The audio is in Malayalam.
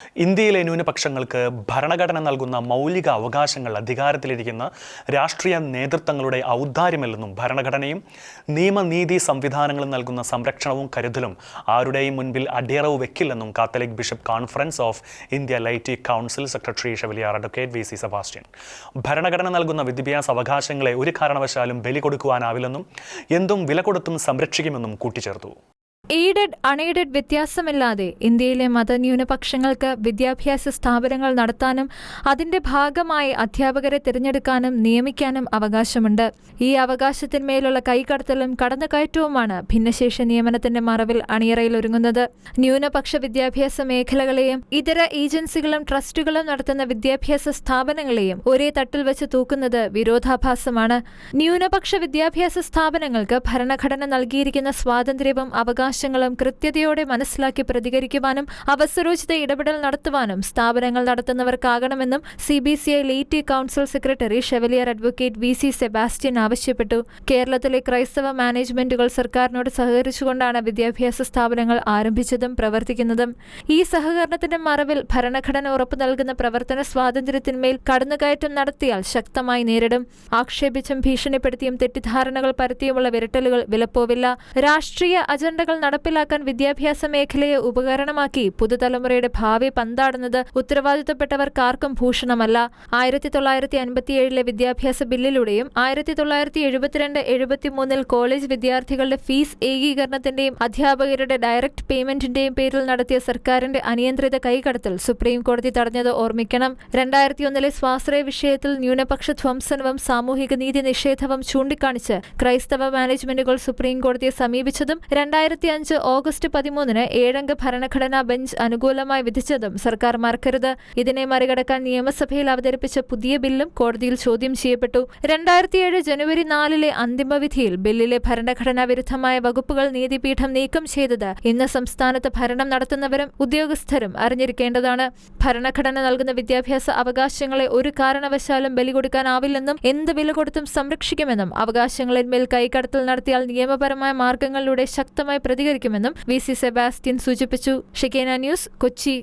ഇന്ത്യയിലെ ന്യൂനപക്ഷങ്ങൾക്ക് ഭരണഘടന നൽകുന്ന മൗലിക അവകാശങ്ങൾ അധികാരത്തിലിരിക്കുന്ന രാഷ്ട്രീയ നേതൃത്വങ്ങളുടെ ഔദാര്യമല്ലെന്നും ഭരണഘടനയും നിയമനീതി സംവിധാനങ്ങളും നൽകുന്ന സംരക്ഷണവും കരുതലും ആരുടെയും മുൻപിൽ അടിയറവ് വെക്കില്ലെന്നും Catholic bishop conference of India laity council secretary chevalier advocate V C. Sebastian. ഭരണഘടന നൽകുന്ന വിദ്യാഭ്യാസ അവകാശങ്ങളെ ഒരു കാരണവശാലും ബലി കൊടുക്കുവാനാവില്ലെന്നും എന്തും വില കൊടുത്തും സംരക്ഷിക്കുമെന്നും കൂട്ടിച്ചേർത്തു. എയ്ഡഡ് അൺഎയ്ഡഡ് വ്യത്യാസമില്ലാതെ ഇന്ത്യയിലെ മതന്യൂനപക്ഷങ്ങൾക്ക് വിദ്യാഭ്യാസ സ്ഥാപനങ്ങൾ നടത്താനും അതിന്റെ ഭാഗമായി അധ്യാപകരെ തിരഞ്ഞെടുക്കാനും നിയമിക്കാനും അവകാശമുണ്ട്. ഈ അവകാശത്തിന്മേലുള്ള കൈകടത്തലും കടന്നുകയറ്റവുമാണ് ഭിന്നശേഷി നിയമനത്തിന്റെ മറവിൽ അണിയറയിലൊരുങ്ങുന്നത്. ന്യൂനപക്ഷ വിദ്യാഭ്യാസ മേഖലകളെയും ഇതര ഏജൻസികളും ട്രസ്റ്റുകളും നടത്തുന്ന വിദ്യാഭ്യാസ സ്ഥാപനങ്ങളെയും ഒരേ തട്ടിൽ വെച്ച് തൂക്കുന്നത് വിരോധാഭാസമാണ്. ന്യൂനപക്ഷ വിദ്യാഭ്യാസ സ്ഥാപനങ്ങൾക്ക് ഭരണഘടന നൽകിയിരിക്കുന്ന സ്വാതന്ത്ര്യവും അവകാശങ്ങളും കൃത്യതയോടെ മനസ്സിലാക്കി പ്രതികരിക്കുവാനും അവസരോചിത ഇടപെടൽ നടത്തുവാനും സ്ഥാപനങ്ങൾ നടത്തുന്നവർക്കാകണമെന്നും CBCI laity council secretary chevalier advocate V C. Sebastian ആവശ്യപ്പെട്ടു. കേരളത്തിലെ ക്രൈസ്തവ മാനേജ്മെന്റുകൾ സർക്കാരിനോട് സഹകരിച്ചുകൊണ്ടാണ് വിദ്യാഭ്യാസ സ്ഥാപനങ്ങൾ ആരംഭിച്ചതും പ്രവർത്തിക്കുന്നതും. ഈ സഹകരണത്തിന്റെ മറവിൽ ഭരണഘടന ഉറപ്പു നൽകുന്ന പ്രവർത്തന സ്വാതന്ത്ര്യത്തിന്മേൽ കടന്നുകയറ്റം നടത്തിയാൽ ശക്തമായി നേരിടും. ആക്ഷേപിച്ചും ഭീഷണിപ്പെടുത്തിയും തെറ്റിദ്ധാരണകൾ പരത്തിയുമുള്ള വിരട്ടലുകൾ വിലപ്പോവില്ല. രാഷ്ട്രീയ അജണ്ടകൾ നടപ്പിലാക്കാൻ വിദ്യാഭ്യാസ മേഖലയെ ഉപകരണമാക്കി പുതുതലമുറയുടെ ഭാവി പന്താടുന്നത് ഉത്തരവാദിത്തപ്പെട്ടവർക്കാർക്കും ഭൂഷണമല്ല. 1957 വിദ്യാഭ്യാസ ബില്ലിലൂടെയും 1972-73 കോളേജ് വിദ്യാർത്ഥികളുടെ ഫീസ് ഏകീകരണത്തിന്റെയും അധ്യാപകരുടെ ഡയറക്ട് പേയ്മെന്റിന്റെയും പേരിൽ നടത്തിയ സർക്കാരിന്റെ അനിയന്ത്രിത കൈകടത്തൽ സുപ്രീം കോടതി തടഞ്ഞത് ഓർമ്മിക്കണം. 2001 സ്വാശ്രയ വിഷയത്തിൽ ന്യൂനപക്ഷ ധ്വംസനവും സാമൂഹിക നീതി നിഷേധവും ചൂണ്ടിക്കാണിച്ച് ക്രൈസ്തവ മാനേജ്മെന്റുകൾ സുപ്രീം കോടതിയെ സമീപിച്ചതും 2005 ഓഗസ്റ്റ് 13 ഏഴംഗ ഭരണഘടനാ ബെഞ്ച് അനുകൂലമായി വിധിച്ചതും സർക്കാർ മറക്കരുത്. ഇതിനെ മറികടക്കാൻ നിയമസഭയിൽ അവതരിപ്പിച്ച പുതിയ ബില്ലും കോടതിയിൽ ചോദ്യം ചെയ്യപ്പെട്ടു. 2007 ജനുവരി 4 അന്തിമവിധിയിൽ ബില്ലിലെ ഭരണഘടനാ വിരുദ്ധമായ വകുപ്പുകൾ നീതിപീഠം നീക്കം ചെയ്തത് ഇന്ന് സംസ്ഥാനത്ത് ഭരണം നടത്തുന്നവരും ഉദ്യോഗസ്ഥരും അറിഞ്ഞിരിക്കേണ്ടതാണ്. ഭരണഘടന നൽകുന്ന വിദ്യാഭ്യാസ അവകാശങ്ങളെ ഒരു കാരണവശാലും ബലി കൊടുക്കാനാവില്ലെന്നും എന്ത് വില കൊടുത്തും സംരക്ഷിക്കുമെന്നും അവകാശങ്ങളിന്മേൽ കൈകടത്തൽ നടത്തിയാൽ നിയമപരമായ മാർഗങ്ങളിലൂടെ ശക്തമായി പ്രതികരിക്കുമെന്നും വി.സി. സെബാസ്റ്റ്യൻ സൂചിപ്പിച്ചു. ഷെക്കേന ന്യൂസ്, കൊച്ചി.